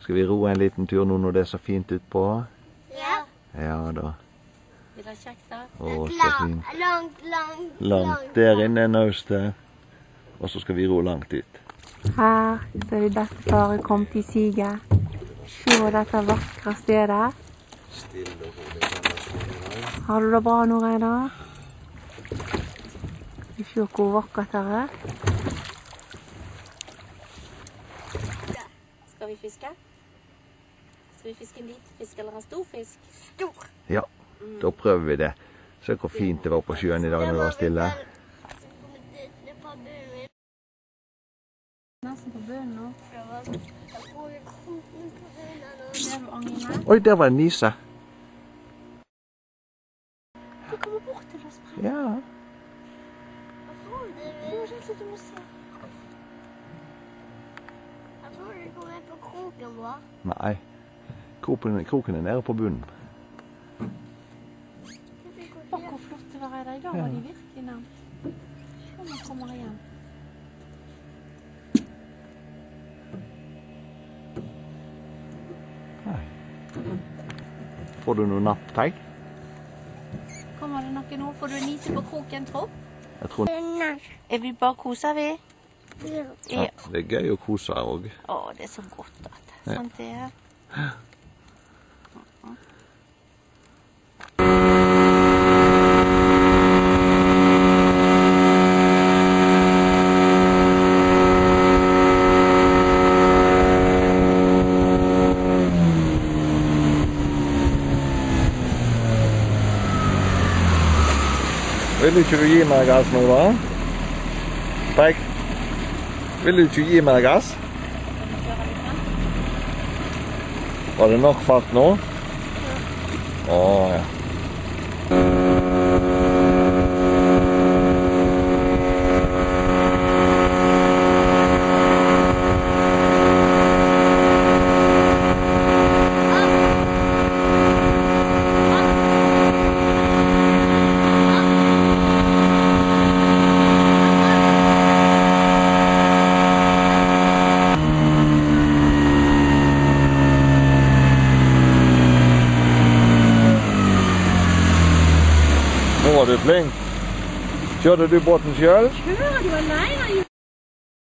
Skal vi ro en liten tur nå når det er så fint utpå? Ja. Ja da. Blir det kjekt da? Å, så fint. Langt. Der inne er naustet. Og så skal vi ro langt ut. Her så er det bestefaret kommet i siget. Se dette vakre stedet. Stille og rolig. Har du det bra nå, Reidar? Vi ser hvor vakkert det er. Skal vi fiske? Skal vi fiske en liten fisk eller en stor fisk? Stor. Ja, da prøver vi det. Se hvor fint det var på sjøen i dag når det var stille. Nesten på bunnen nå. Oi, der var en nise. Du kommer bort til oss. Ja. Du må se. Jeg tror du kommer på kroken vår. Nei, kroken er nede på bunnen. Å, hvor flott det var i dag. Da var de virkelig nærmt. Se om han kommer igjen. Får du noe nappteig? Kommer det noe nå? Får du en nise på kroken, tro? Jeg tror... Er vi bare koser vi? Ja, det er gøy å kose her også. Å, det er så godt at det. Sant det er. Vil du ikke gi meg gass nå da? Pek? Vil du ikke gi meg gass? Var det nok fart nå? Ja. Ja. Nå var du flink. Kjørte du båten selv? Kjører du alene?